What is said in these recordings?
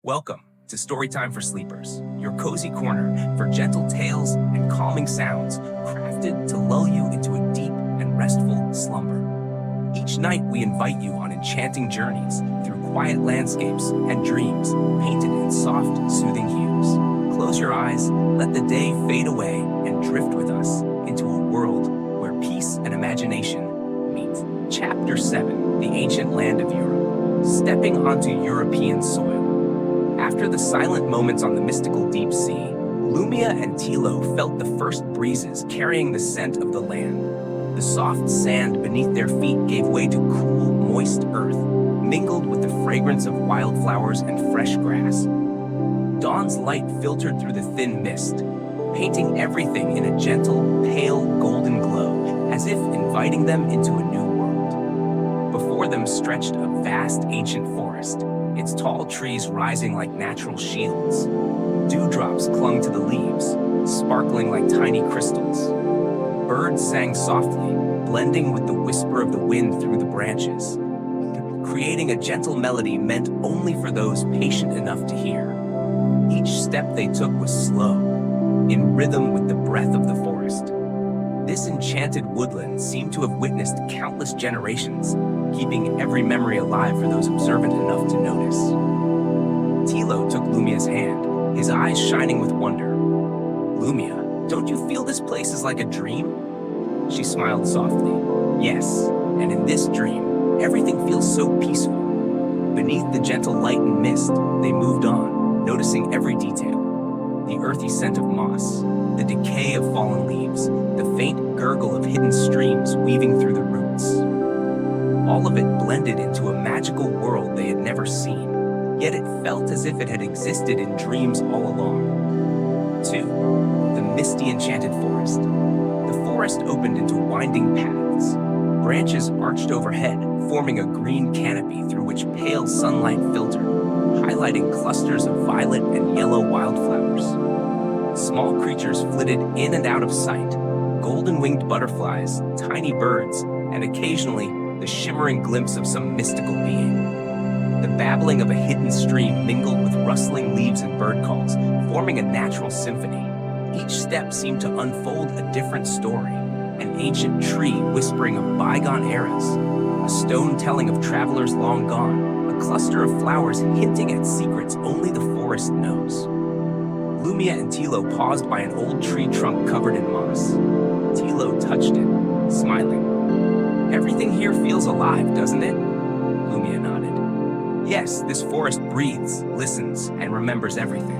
Welcome to Storytime for Sleepers, your cozy corner for gentle tales and calming sounds crafted to lull you into a deep and restful slumber. Each night we invite you on enchanting journeys through quiet landscapes and dreams painted in soft, soothing hues. Close your eyes, let the day fade away, and drift with us into a world where peace and imagination meet. Chapter 7, The Ancient Land of Europe, Stepping onto European Soil. After the silent moments on the mystical deep sea, Lumia and Tilo felt the first breezes carrying the scent of the land. The soft sand beneath their feet gave way to cool, moist earth, mingled with the fragrance of wildflowers and fresh grass. Dawn's light filtered through the thin mist, painting everything in a gentle, pale, golden glow, as if inviting them into a new world. Before them stretched a vast, ancient forest, its tall trees rising like natural shields. Dewdrops clung to the leaves, sparkling like tiny crystals. Birds sang softly, blending with the whisper of the wind through the branches, creating a gentle melody meant only for those patient enough to hear. Each step they took was slow, in rhythm with the breath of the forest. This enchanted woodland seemed to have witnessed countless generations, keeping every memory alive for those observant enough to notice. Tilo took Lumia's hand, his eyes shining with wonder. "Lumia, don't you feel this place is like a dream?" She smiled softly. "Yes, and in this dream, everything feels so peaceful." Beneath the gentle light and mist, they moved on, noticing every detail. The earthy scent of moss, the decay of fallen leaves, the faint gurgle of hidden streams weaving through the roots. All of it blended into a magical world they had never seen, yet it felt as if it had existed in dreams all along. 2. The misty enchanted forest. The forest opened into winding paths. Branches arched overhead, forming a green canopy through which pale sunlight filtered, highlighting clusters of violet and yellow wildflowers. Small creatures flitted in and out of sight, golden-winged butterflies, tiny birds, and occasionally the shimmering glimpse of some mystical being. The babbling of a hidden stream mingled with rustling leaves and bird calls, forming a natural symphony. Each step seemed to unfold a different story, an ancient tree whispering of bygone eras, a stone telling of travelers long gone, a cluster of flowers hinting at secrets only the forest knows. Lumia and Tilo paused by an old tree trunk covered in moss. Tilo touched it, smiling. "Everything here feels alive, doesn't it?" Lumia nodded. "Yes, this forest breathes, listens, and remembers everything."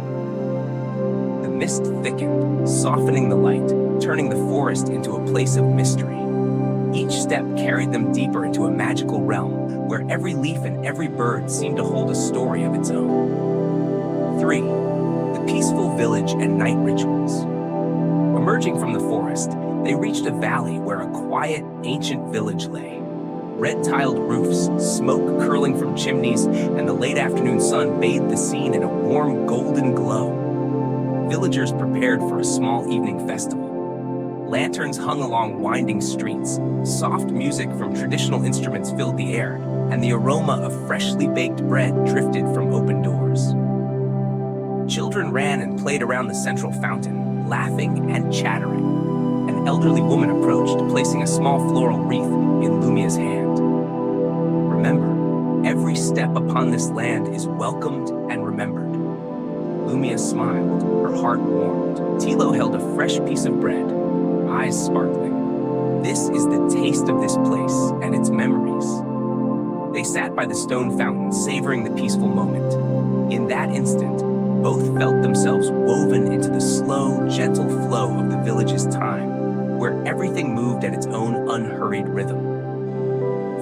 The mist thickened, softening the light, turning the forest into a place of mystery. Each step carried them deeper into a magical realm, where every leaf and every bird seemed to hold a story of its own. 3. The peaceful village and night rituals. Emerging from the forest, they reached a valley where a quiet, ancient village lay. Red-tiled roofs, smoke curling from chimneys, and the late afternoon sun bathed the scene in a warm, golden glow. Villagers prepared for a small evening festival. Lanterns hung along winding streets, soft music from traditional instruments filled the air, and the aroma of freshly baked bread drifted from open doors. Children ran and played around the central fountain, laughing and chattering. An elderly woman approached, placing a small floral wreath in Lumia's hand. "Remember, every step upon this land is welcomed and remembered." Lumia smiled, her heart warmed. Tilo held a fresh piece of bread, eyes sparkling. "This is the taste of this place and its memories." They sat by the stone fountain, savoring the peaceful moment. In that instant, both felt themselves woven into the slow, gentle flow of the village's time, where everything moved at its own unhurried rhythm.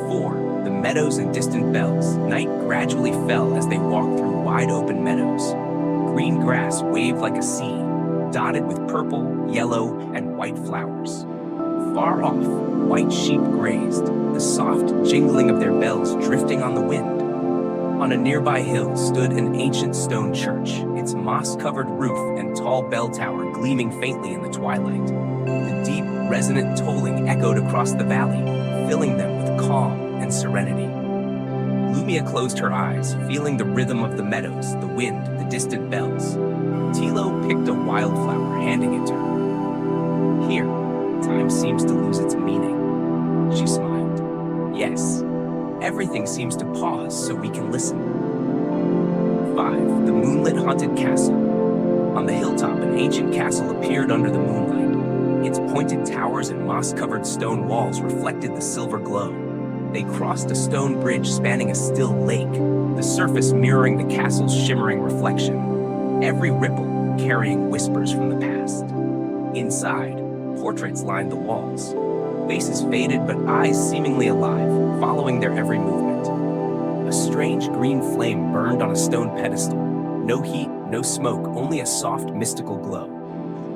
4. The meadows and distant bells. Night gradually fell as they walked through wide-open meadows. Green grass waved like a sea, dotted with purple, yellow, and white flowers. Far off, white sheep grazed, the soft jingling of their bells drifting on the wind. On a nearby hill stood an ancient stone church, its moss-covered roof and tall bell tower gleaming faintly in the twilight. The deep, resonant tolling echoed across the valley, filling them with calm and serenity. Lumia closed her eyes, feeling the rhythm of the meadows, the wind, the distant bells. Tilo picked a wildflower, handing it to her. Here, time seems to lose its meaning. She smiled. Yes, everything seems to pause so we can listen. 5. The moonlit haunted castle. On the hilltop, an ancient castle appeared under the moonlight. Its pointed towers and moss-covered stone walls reflected the silver glow. They crossed a stone bridge spanning a still lake, the surface mirroring the castle's shimmering reflection, every ripple carrying whispers from the past. Inside, portraits lined the walls, faces faded but eyes seemingly alive, following their every movement. A strange green flame burned on a stone pedestal. No heat, no smoke, only a soft, mystical glow.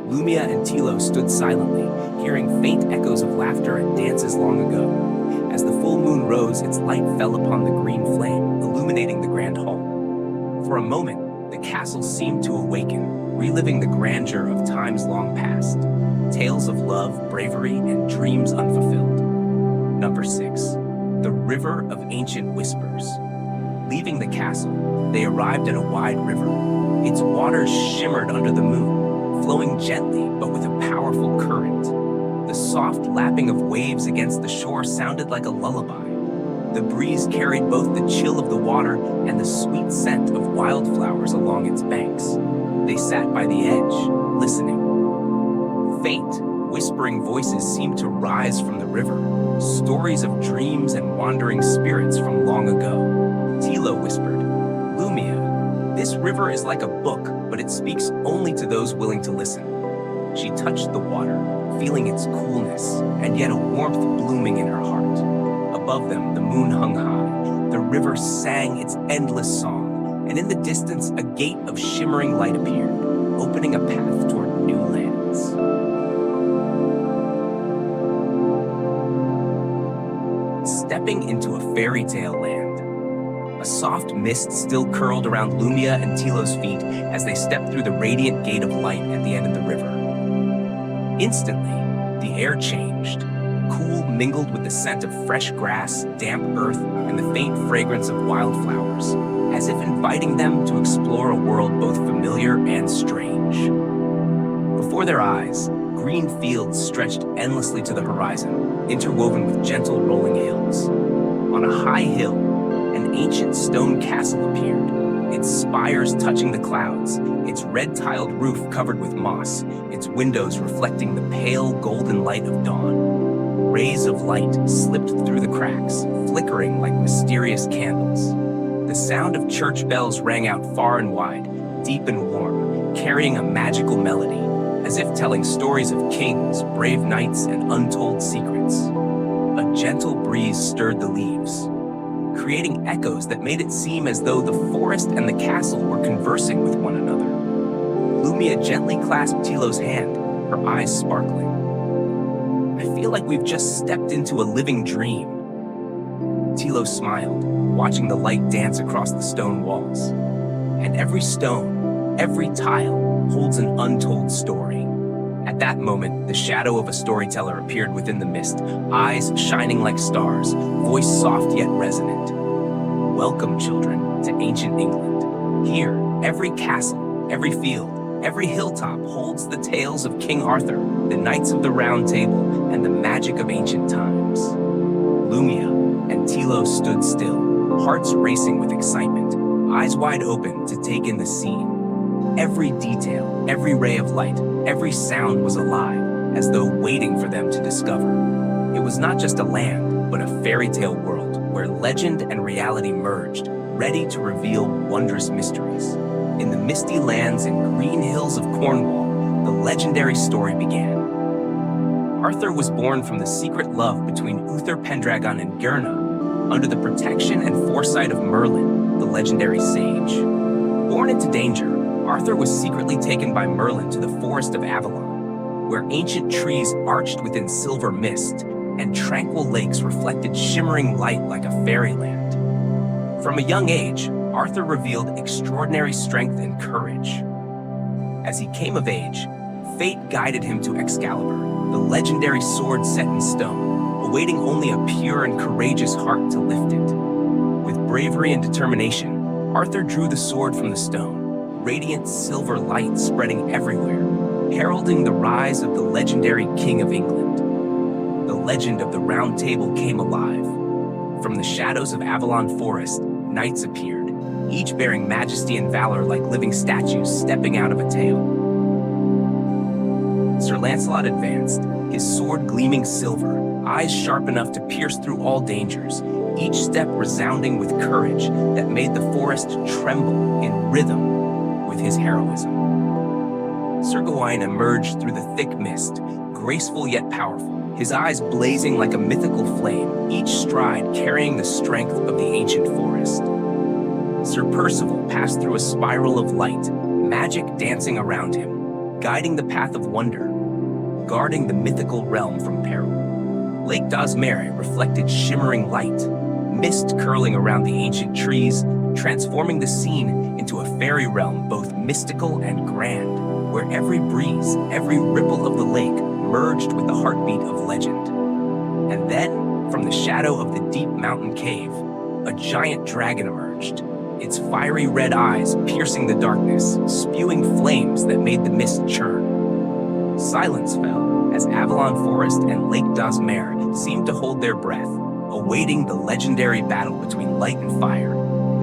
Lumia and Tilo stood silently, hearing faint echoes of laughter and dances long ago. As the full moon rose, its light fell upon the green flame, illuminating the grand hall. For a moment, the castle seemed to awaken, reliving the grandeur of times long past. Tales of love, bravery, and dreams unfulfilled. Number 6. The River of Ancient Whispers. Leaving the castle, they arrived at a wide river. Its waters shimmered under the moon, flowing gently but with a powerful current. The soft lapping of waves against the shore sounded like a lullaby. The breeze carried both the chill of the water and the sweet scent of wildflowers along its banks. They sat by the edge, listening. Faint, whispering voices seemed to rise from the river, stories of dreams and wandering spirits from long ago. Tilo whispered, "Lumia, this river is like a book, but it speaks only to those willing to listen." She touched the water, feeling its coolness, and yet a warmth blooming in her heart. Above them, the moon hung high. The river sang its endless song, and in the distance, a gate of shimmering light appeared, opening a path toward new lands. Stepping into a fairy tale land. A soft mist still curled around Lumia and Tilo's feet as they stepped through the radiant gate of light at the end of the river. Instantly, the air changed. Cool mingled with the scent of fresh grass, damp earth, and the faint fragrance of wildflowers, as if inviting them to explore a world both familiar and strange. Before their eyes, green fields stretched endlessly to the horizon, interwoven with gentle rolling hills. On a high hill, an ancient stone castle appeared, its spires touching the clouds, its red-tiled roof covered with moss, its windows reflecting the pale golden light of dawn. Rays of light slipped through the cracks, flickering like mysterious candles. The sound of church bells rang out far and wide, deep and warm, carrying a magical melody, as if telling stories of kings, brave knights, and untold secrets. A gentle breeze stirred the leaves, creating echoes that made it seem as though the forest and the castle were conversing with one another. Lumia gently clasped Tilo's hand, her eyes sparkling. "I feel like we've just stepped into a living dream." Tilo smiled, watching the light dance across the stone walls. And every stone, every tile, holds an untold story. At that moment, the shadow of a storyteller appeared within the mist, eyes shining like stars, voice soft yet resonant. "Welcome, children, to ancient England. Here, every castle, every field, every hilltop holds the tales of King Arthur, the Knights of the Round Table, and the magic of ancient times." Lumia and Tilo stood still, hearts racing with excitement, eyes wide open to take in the scene. Every detail, every ray of light, every sound was alive, as though waiting for them to discover. It was not just a land, but a fairy tale world where legend and reality merged, ready to reveal wondrous mysteries. In the misty lands and green hills of Cornwall, the legendary story began. Arthur was born from the secret love between Uther Pendragon and Gerna, under the protection and foresight of Merlin, the legendary sage. Born into danger, Arthur was secretly taken by Merlin to the forest of Avalon, where ancient trees arched within silver mist and tranquil lakes reflected shimmering light like a fairyland. From a young age, Arthur revealed extraordinary strength and courage. As he came of age, fate guided him to Excalibur, the legendary sword set in stone, awaiting only a pure and courageous heart to lift it. With bravery and determination, Arthur drew the sword from the stone, radiant silver light spreading everywhere, heralding the rise of the legendary King of England. The legend of the Round Table came alive. From the shadows of Avalon Forest, knights appeared, each bearing majesty and valor like living statues stepping out of a tale. Sir Lancelot advanced, his sword gleaming silver, eyes sharp enough to pierce through all dangers, each step resounding with courage that made the forest tremble in rhythm with his heroism. Sir Gawain emerged through the thick mist, graceful yet powerful, his eyes blazing like a mythical flame, each stride carrying the strength of the ancient forest. Sir Percival passed through a spiral of light, magic dancing around him, guiding the path of wonder, guarding the mythical realm from peril. Lake Dosmere reflected shimmering light, mist curling around the ancient trees, transforming the scene into a fairy realm both mystical and grand, where every breeze, every ripple of the lake merged with the heartbeat of legend. And then, from the shadow of the deep mountain cave, a giant dragon emerged, its fiery red eyes piercing the darkness, spewing flames that made the mist churn. Silence fell as Avalon Forest and Lake Dosmere seemed to hold their breath, awaiting the legendary battle between light and fire,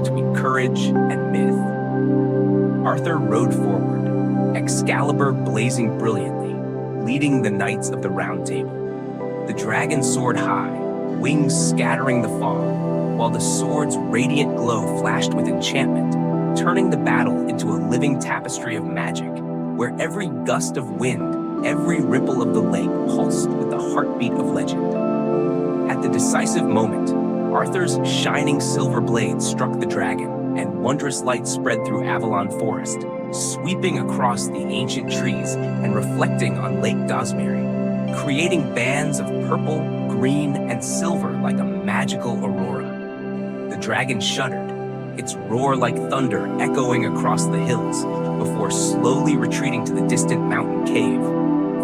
between courage and myth. Arthur rode forward, Excalibur blazing brilliantly, leading the knights of the Round Table. The dragon soared high, wings scattering the fog, while the sword's radiant glow flashed with enchantment, turning the battle into a living tapestry of magic, where every gust of wind, every ripple of the lake pulsed with the heartbeat of legend. At the decisive moment, Arthur's shining silver blade struck the dragon, and wondrous light spread through Avalon Forest, sweeping across the ancient trees and reflecting on Lake Dosmere, creating bands of purple, green, and silver like a magical aurora. The dragon shuddered, its roar like thunder echoing across the hills before slowly retreating to the distant mountain cave,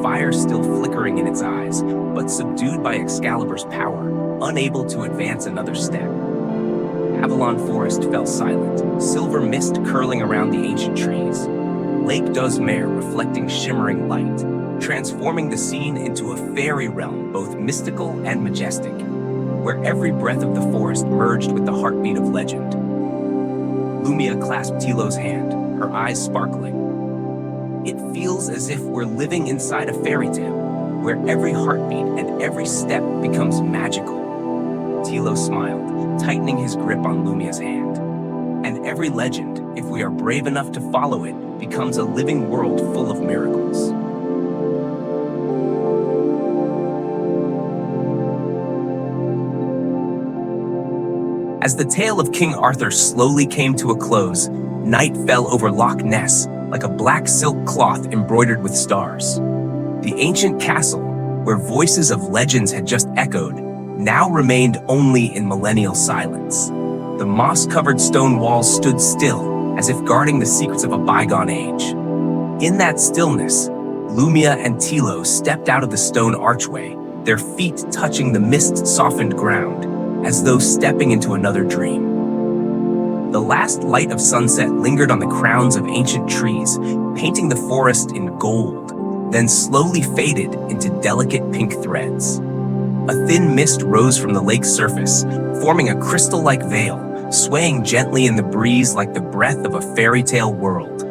fire still flickering in its eyes, but subdued by Excalibur's power, unable to advance another step. Avalon Forest fell silent, silver mist curling around the ancient trees, Lake Dosmere reflecting shimmering light, transforming the scene into a fairy realm both mystical and majestic, where every breath of the forest merged with the heartbeat of legend. Lumia clasped Tilo's hand, her eyes sparkling. It feels as if we're living inside a fairy tale, where every heartbeat and every step becomes magical. Tilo smiled, tightening his grip on Lumia's hand. And every legend, if we are brave enough to follow it, becomes a living world full of miracles. As the tale of King Arthur slowly came to a close, night fell over Loch Ness like a black silk cloth embroidered with stars. The ancient castle, where voices of legends had just echoed, now remained only in millennial silence. The moss-covered stone walls stood still, as if guarding the secrets of a bygone age. In that stillness, Lumia and Tilo stepped out of the stone archway, their feet touching the mist-softened ground, as though stepping into another dream. The last light of sunset lingered on the crowns of ancient trees, painting the forest in gold, then slowly faded into delicate pink threads. A thin mist rose from the lake's surface, forming a crystal-like veil, swaying gently in the breeze like the breath of a fairy tale world.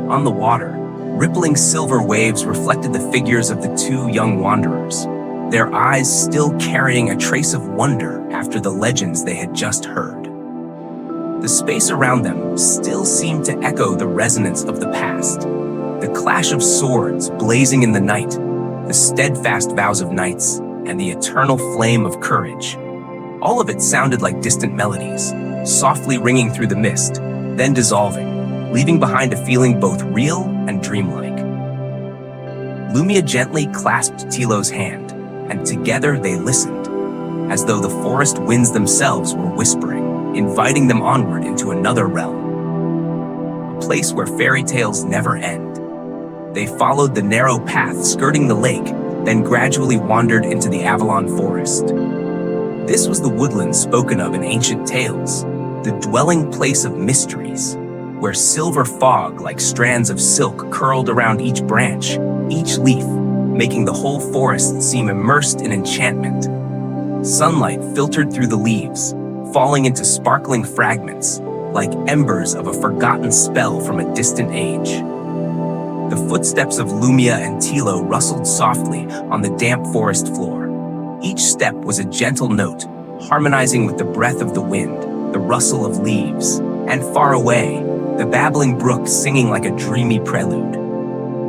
On the water, rippling silver waves reflected the figures of the two young wanderers, their eyes still carrying a trace of wonder after the legends they had just heard. The space around them still seemed to echo the resonance of the past, the clash of swords blazing in the night, the steadfast vows of knights, and the eternal flame of courage. All of it sounded like distant melodies, softly ringing through the mist, then dissolving, leaving behind a feeling both real and dreamlike. Lumia gently clasped Tilo's hand, and together they listened, as though the forest winds themselves were whispering, inviting them onward into another realm, a place where fairy tales never end. They followed the narrow path skirting the lake, then gradually wandered into the Avalon Forest. This was the woodland spoken of in ancient tales, the dwelling place of mysteries, where silver fog like strands of silk curled around each branch, each leaf, making the whole forest seem immersed in enchantment. Sunlight filtered through the leaves, falling into sparkling fragments, like embers of a forgotten spell from a distant age. The footsteps of Lumia and Tilo rustled softly on the damp forest floor. Each step was a gentle note, harmonizing with the breath of the wind, the rustle of leaves, and far away, the babbling brook singing like a dreamy prelude.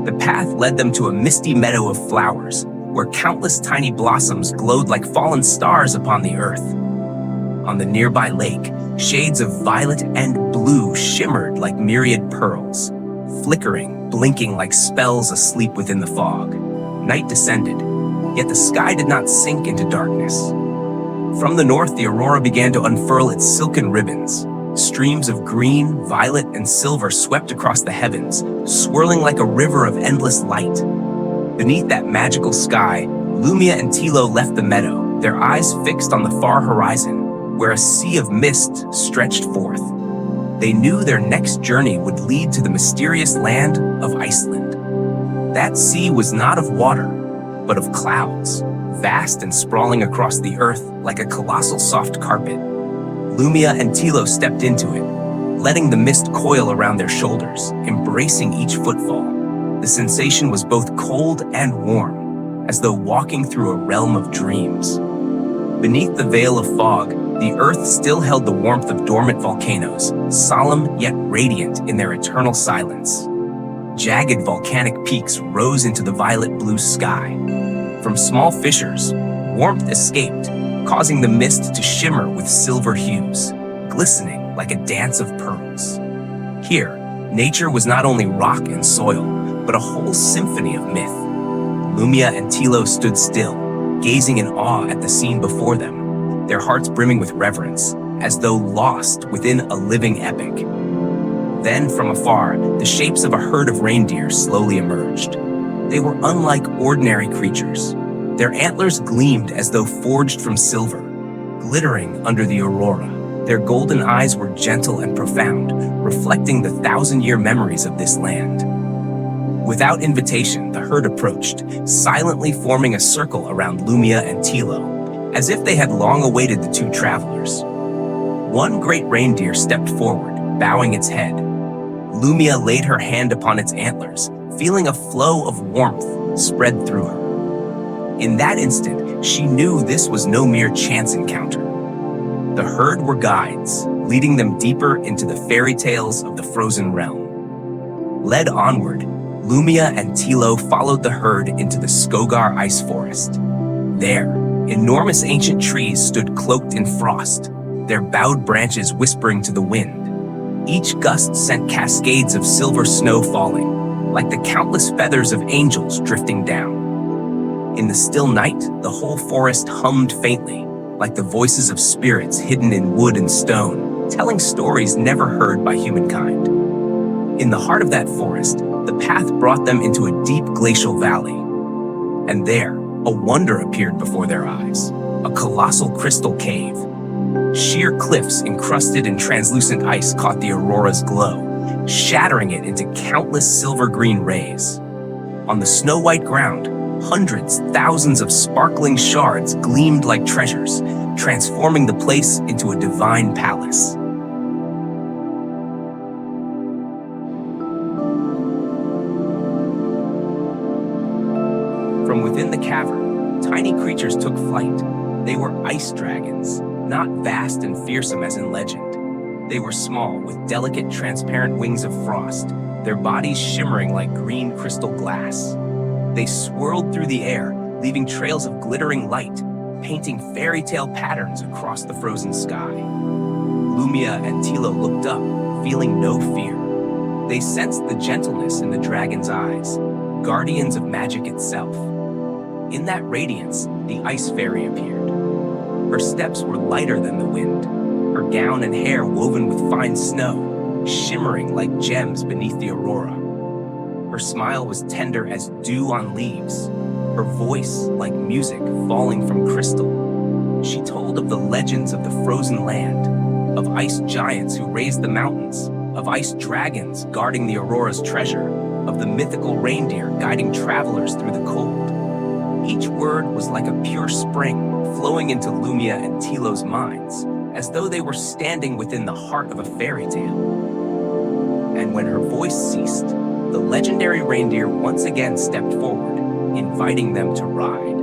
The path led them to a misty meadow of flowers, where countless tiny blossoms glowed like fallen stars upon the earth. On the nearby lake, shades of violet and blue shimmered like myriad pearls, flickering, blinking like spells asleep within the fog. Night descended, yet the sky did not sink into darkness. From the north, the aurora began to unfurl its silken ribbons. Streams of green, violet, and silver swept across the heavens, swirling like a river of endless light. Beneath that magical sky, Lumia and Tilo left the meadow, their eyes fixed on the far horizon, where a sea of mist stretched forth. They knew their next journey would lead to the mysterious land of Iceland. That sea was not of water, but of clouds, vast and sprawling across the earth like a colossal soft carpet. Lumia and Tilo stepped into it, letting the mist coil around their shoulders, embracing each footfall. The sensation was both cold and warm, as though walking through a realm of dreams. Beneath the veil of fog, the earth still held the warmth of dormant volcanoes, solemn yet radiant in their eternal silence. Jagged volcanic peaks rose into the violet blue sky. From small fissures, warmth escaped, causing the mist to shimmer with silver hues, glistening like a dance of pearls. Here, nature was not only rock and soil, but a whole symphony of myth. Lumia and Tilo stood still, gazing in awe at the scene before them, their hearts brimming with reverence, as though lost within a living epic. Then, from afar, the shapes of a herd of reindeer slowly emerged. They were unlike ordinary creatures. Their antlers gleamed as though forged from silver, glittering under the aurora. Their golden eyes were gentle and profound, reflecting the thousand-year memories of this land. Without invitation, the herd approached, silently forming a circle around Lumia and Tilo, as if they had long awaited the two travelers. One great reindeer stepped forward, bowing its head. Lumia laid her hand upon its antlers, feeling a flow of warmth spread through her. In that instant, she knew this was no mere chance encounter. The herd were guides, leading them deeper into the fairy tales of the frozen realm. Led onward, Lumia and Tilo followed the herd into the Skogar ice forest. There, enormous ancient trees stood cloaked in frost, their bowed branches whispering to the wind. Each gust sent cascades of silver snow falling, like the countless feathers of angels drifting down. In the still night, the whole forest hummed faintly, like the voices of spirits hidden in wood and stone, telling stories never heard by humankind. In the heart of that forest, the path brought them into a deep glacial valley. And there, a wonder appeared before their eyes, a colossal crystal cave. Sheer cliffs encrusted in translucent ice caught the aurora's glow, shattering it into countless silver-green rays. On the snow-white ground, hundreds, thousands of sparkling shards gleamed like treasures, transforming the place into a divine palace. From within the cavern, tiny creatures took flight. They were ice dragons, not vast and fearsome as in legend. They were small, with delicate, transparent wings of frost, their bodies shimmering like green crystal glass. They swirled through the air, leaving trails of glittering light, painting fairy tale patterns across the frozen sky. Lumia and Tilo looked up, feeling no fear. They sensed the gentleness in the dragon's eyes, guardians of magic itself. In that radiance, the ice fairy appeared. Her steps were lighter than the wind, her gown and hair woven with fine snow, shimmering like gems beneath the aurora. Her smile was tender as dew on leaves, her voice like music falling from crystal. She told of the legends of the frozen land, of ice giants who raised the mountains, of ice dragons guarding the Aurora's treasure, of the mythical reindeer guiding travelers through the cold. Each word was like a pure spring flowing into Lumia and Tilo's minds, as though they were standing within the heart of a fairy tale. And when her voice ceased, the legendary reindeer once again stepped forward, inviting them to ride.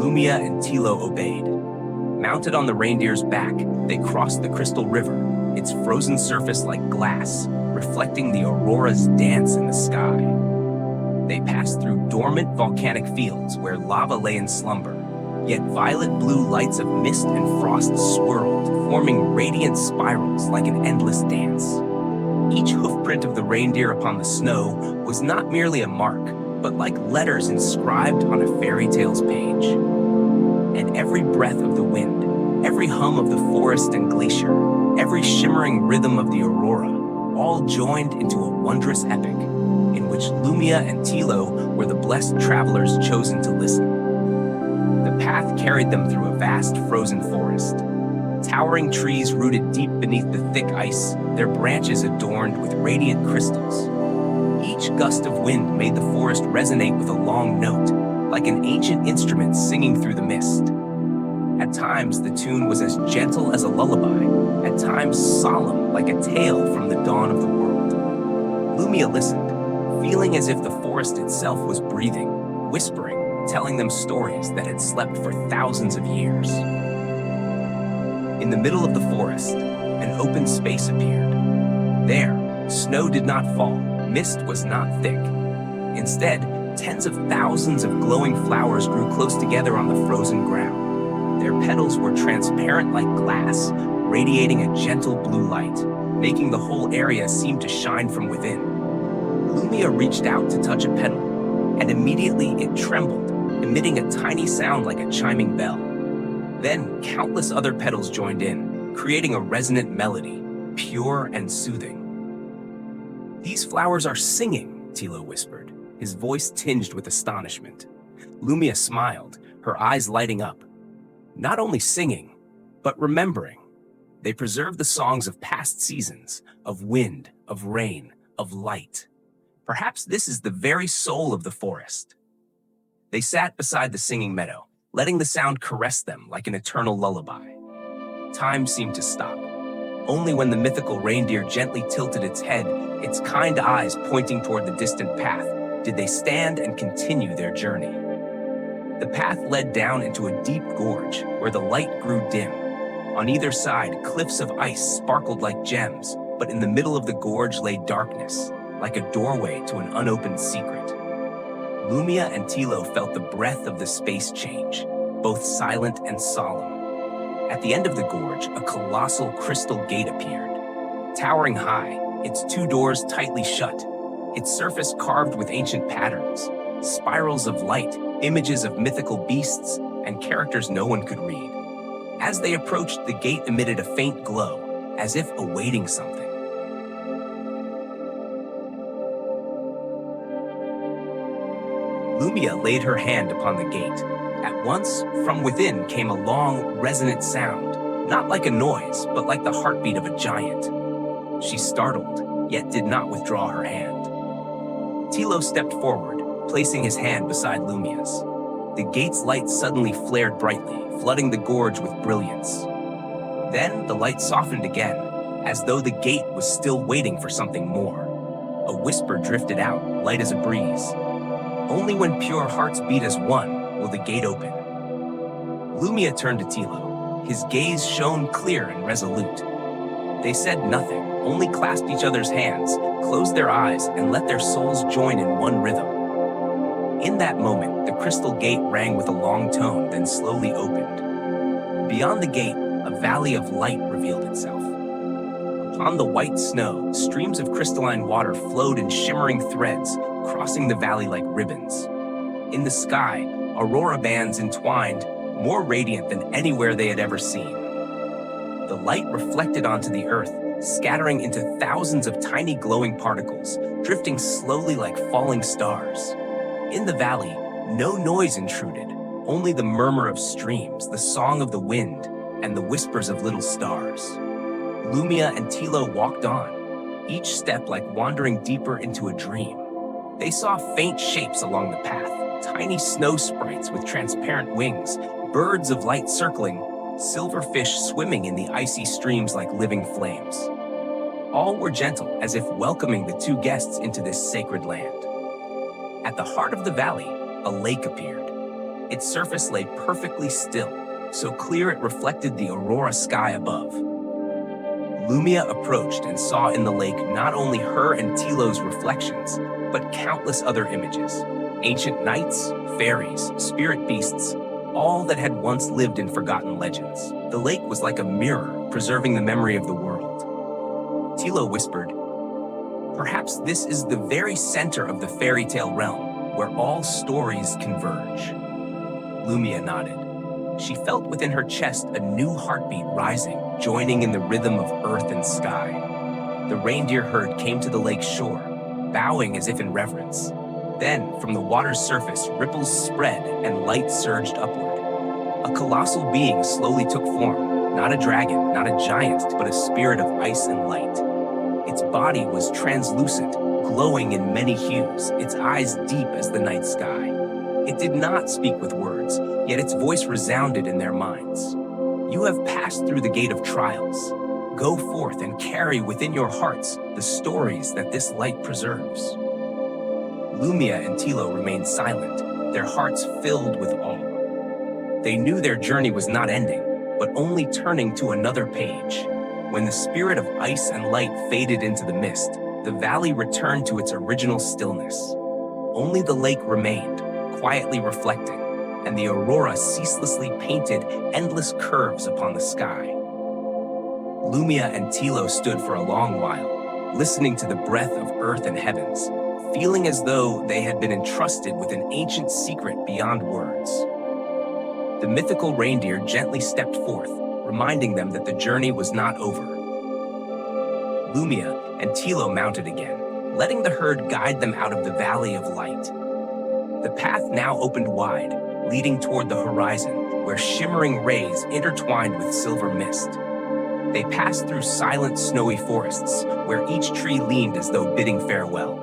Lumia and Tilo obeyed. Mounted on the reindeer's back, they crossed the crystal river, its frozen surface like glass, reflecting the Aurora's dance in the sky. They passed through dormant volcanic fields where lava lay in slumber, yet violet blue lights of mist and frost swirled, forming radiant spirals like an endless dance. Each hoofprint of the reindeer upon the snow was not merely a mark, but like letters inscribed on a fairy tale's page. And every breath of the wind, every hum of the forest and glacier, every shimmering rhythm of the Aurora, all joined into a wondrous epic, in which Lumia and Tilo were the blessed travelers chosen to listen. The path carried them through a vast frozen forest. Towering trees rooted deep beneath the thick ice, their branches adorned with radiant crystals. Each gust of wind made the forest resonate with a long note, like an ancient instrument singing through the mist. At times, the tune was as gentle as a lullaby, at times solemn like a tale from the dawn of the world. Lumia listened, feeling as if the forest itself was breathing, whispering, telling them stories that had slept for thousands of years. In the middle of the forest, an open space appeared. There, snow did not fall, mist was not thick. Instead, tens of thousands of glowing flowers grew close together on the frozen ground. Their petals were transparent like glass, radiating a gentle blue light, making the whole area seem to shine from within. Lumia reached out to touch a petal, and immediately it trembled, emitting a tiny sound like a chiming bell. Then countless other petals joined in, creating a resonant melody, pure and soothing. "These flowers are singing," Tilo whispered, his voice tinged with astonishment. Lumia smiled, her eyes lighting up. Not only singing, but remembering. They preserve the songs of past seasons, of wind, of rain, of light. Perhaps this is the very soul of the forest. They sat beside the singing meadow, letting the sound caress them like an eternal lullaby. Time seemed to stop. Only when the mythical reindeer gently tilted its head, its kind eyes pointing toward the distant path, did they stand and continue their journey. The path led down into a deep gorge where the light grew dim. On either side, cliffs of ice sparkled like gems, but in the middle of the gorge lay darkness, like a doorway to an unopened secret. Lumia and Tilo felt the breath of the space change, both silent and solemn. At the end of the gorge, a colossal crystal gate appeared. Towering high, its two doors tightly shut, its surface carved with ancient patterns, spirals of light, images of mythical beasts, and characters no one could read. As they approached, the gate emitted a faint glow, as if awaiting something. Lumia laid her hand upon the gate. At once, from within came a long, resonant sound, not like a noise, but like the heartbeat of a giant. She startled, yet did not withdraw her hand. Tilo stepped forward, placing his hand beside Lumia's. The gate's light suddenly flared brightly, flooding the gorge with brilliance. Then the light softened again, as though the gate was still waiting for something more. A whisper drifted out, light as a breeze. Only when pure hearts beat as one will the gate open. Lumia turned to Tilo. His gaze shone clear and resolute. They said nothing, only clasped each other's hands, closed their eyes, and let their souls join in one rhythm. In that moment, the crystal gate rang with a long tone, then slowly opened. Beyond the gate, a valley of light revealed itself. Upon the white snow, streams of crystalline water flowed in shimmering threads, crossing the valley like ribbons. In the sky, aurora bands entwined, more radiant than anywhere they had ever seen. The light reflected onto the earth, scattering into thousands of tiny glowing particles, drifting slowly like falling stars. In the valley, no noise intruded, only the murmur of streams, the song of the wind, and the whispers of little stars. Lumia and Tilo walked on, each step like wandering deeper into a dream. They saw faint shapes along the path, tiny snow sprites with transparent wings, birds of light circling, silver fish swimming in the icy streams like living flames. All were gentle, as if welcoming the two guests into this sacred land. At the heart of the valley, a lake appeared. Its surface lay perfectly still, so clear it reflected the aurora sky above. Lumia approached and saw in the lake not only her and Tilo's reflections, but countless other images. Ancient knights, fairies, spirit beasts, all that had once lived in forgotten legends. The lake was like a mirror, preserving the memory of the world. Tilo whispered, "Perhaps this is the very center of the fairy tale realm, where all stories converge." Lumia nodded. She felt within her chest a new heartbeat rising, joining in the rhythm of earth and sky. The reindeer herd came to the lake's shore, bowing as if in reverence. Then, from the water's surface, ripples spread and light surged upward. A colossal being slowly took form, not a dragon, not a giant, but a spirit of ice and light. Its body was translucent, glowing in many hues, its eyes deep as the night sky. It did not speak with words, yet its voice resounded in their minds. "You have passed through the gate of trials. Go forth and carry within your hearts the stories that this light preserves." Lumia and Tilo remained silent, their hearts filled with awe. They knew their journey was not ending, but only turning to another page. When the spirit of ice and light faded into the mist, the valley returned to its original stillness. Only the lake remained, quietly reflecting, and the aurora ceaselessly painted endless curves upon the sky. Lumia and Tilo stood for a long while, listening to the breath of earth and heavens, feeling as though they had been entrusted with an ancient secret beyond words. The mythical reindeer gently stepped forth, reminding them that the journey was not over. Lumia and Tilo mounted again, letting the herd guide them out of the valley of light. The path now opened wide, leading toward the horizon, where shimmering rays intertwined with silver mist. They passed through silent, snowy forests, where each tree leaned as though bidding farewell.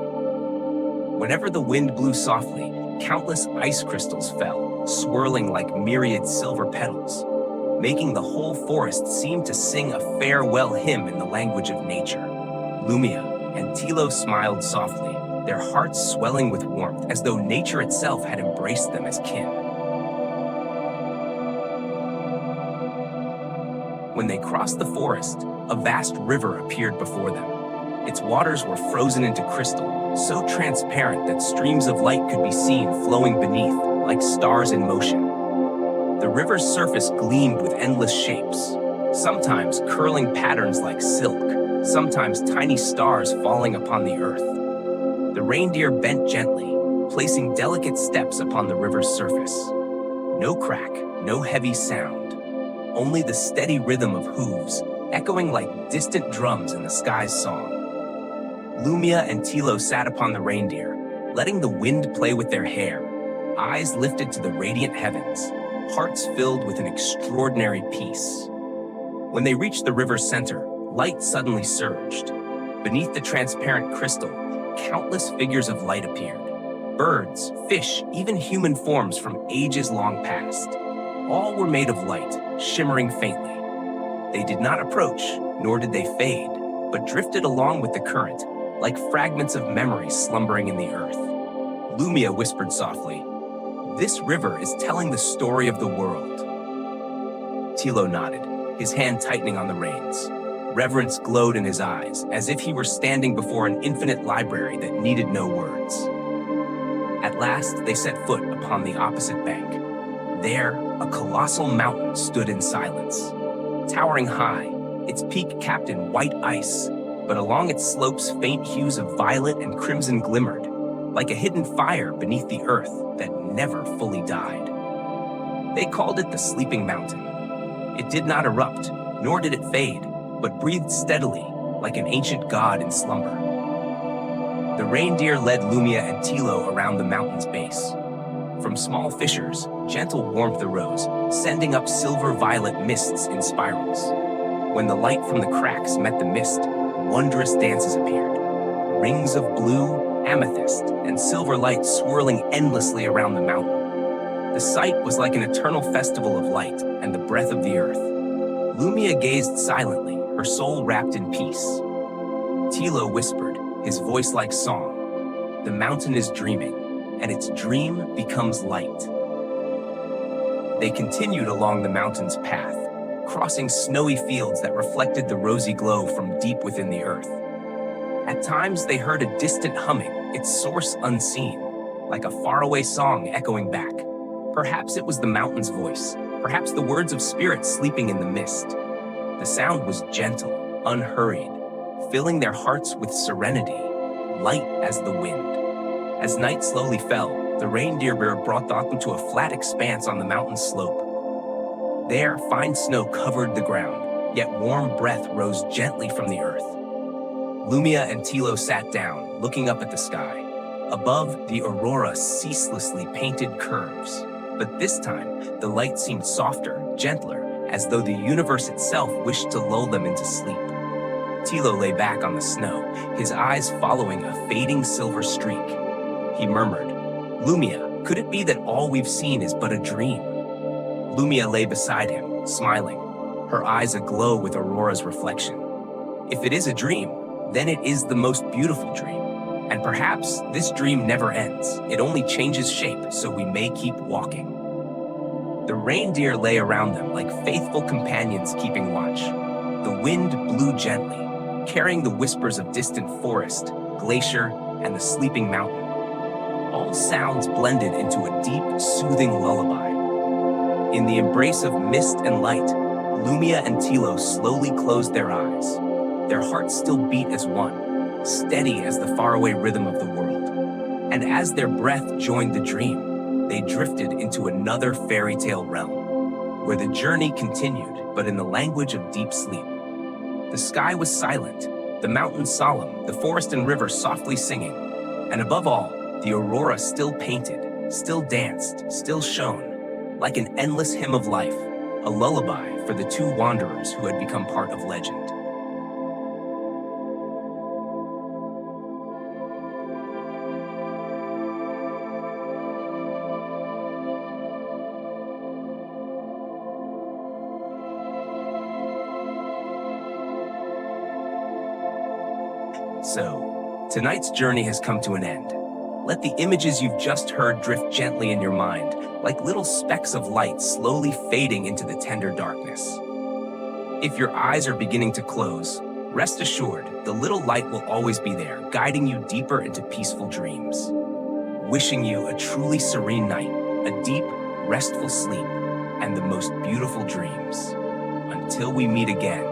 Whenever the wind blew softly, countless ice crystals fell, swirling like myriad silver petals, making the whole forest seem to sing a farewell hymn in the language of nature. Lumia and Tilo smiled softly, their hearts swelling with warmth, as though nature itself had embraced them as kin. When they crossed the forest, a vast river appeared before them. Its waters were frozen into crystal, so transparent that streams of light could be seen flowing beneath, like stars in motion. The river's surface gleamed with endless shapes, sometimes curling patterns like silk, sometimes tiny stars falling upon the earth. The reindeer bent gently, placing delicate steps upon the river's surface. No crack, no heavy sound, only the steady rhythm of hooves, echoing like distant drums in the sky's song. Lumia and Tilo sat upon the reindeer, letting the wind play with their hair, eyes lifted to the radiant heavens, hearts filled with an extraordinary peace. When they reached the river's center, light suddenly surged. Beneath the transparent crystal, countless figures of light appeared. Birds, fish, even human forms from ages long past. All were made of light, shimmering faintly. They did not approach, nor did they fade, but drifted along with the current, like fragments of memory slumbering in the earth. Lumia whispered softly, "This river is telling the story of the world." Tilo nodded, his hand tightening on the reins. Reverence glowed in his eyes, as if he were standing before an infinite library that needed no words. At last, they set foot upon the opposite bank. There, a colossal mountain stood in silence. Towering high, its peak capped in white ice, but along its slopes faint hues of violet and crimson glimmered, like a hidden fire beneath the earth that never fully died. They called it the Sleeping Mountain. It did not erupt, nor did it fade, but breathed steadily, like an ancient god in slumber. The reindeer led Lumia and Tilo around the mountain's base. From small fissures, gentle warmth arose, sending up silver-violet mists in spirals. When the light from the cracks met the mist, wondrous dances appeared. Rings of blue, amethyst, and silver light swirling endlessly around the mountain. The sight was like an eternal festival of light and the breath of the earth. Lumia gazed silently, her soul wrapped in peace. Tilo whispered, his voice like song. The mountain is dreaming, and its dream becomes light. They continued along the mountain's path, crossing snowy fields that reflected the rosy glow from deep within the earth. At times, they heard a distant humming, its source unseen, like a faraway song echoing back. Perhaps it was the mountain's voice, perhaps the words of spirits sleeping in the mist. The sound was gentle, unhurried, filling their hearts with serenity, light as the wind. As night slowly fell, the reindeer brought them to a flat expanse on the mountain's slope. There, fine snow covered the ground, yet warm breath rose gently from the earth. Lumia and Tilo sat down, looking up at the sky. Above, the aurora ceaselessly painted curves. But this time, the light seemed softer, gentler, as though the universe itself wished to lull them into sleep. Tilo lay back on the snow, his eyes following a fading silver streak. He murmured, "Lumia, could it be that all we've seen is but a dream?" Lumia lay beside him, smiling, her eyes aglow with Aurora's reflection. If it is a dream, then it is the most beautiful dream. And perhaps this dream never ends. It only changes shape so we may keep walking. The reindeer lay around them like faithful companions keeping watch. The wind blew gently, carrying the whispers of distant forest, glacier, and the sleeping mountain. All sounds blended into a deep, soothing lullaby. In the embrace of mist and light, Lumia and Tilo slowly closed their eyes. Their hearts still beat as one, steady as the faraway rhythm of the world. And as their breath joined the dream, they drifted into another fairy tale realm, where the journey continued, but in the language of deep sleep. The sky was silent, the mountains solemn, the forest and river softly singing, and above all, the aurora still painted, still danced, still shone, like an endless hymn of life, a lullaby for the two wanderers who had become part of legend. So, tonight's journey has come to an end. Let the images you've just heard drift gently in your mind, like little specks of light slowly fading into the tender darkness. If your eyes are beginning to close, rest assured the little light will always be there, guiding you deeper into peaceful dreams. Wishing you a truly serene night, a deep, restful sleep, and the most beautiful dreams. Until we meet again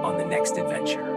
on the next adventure.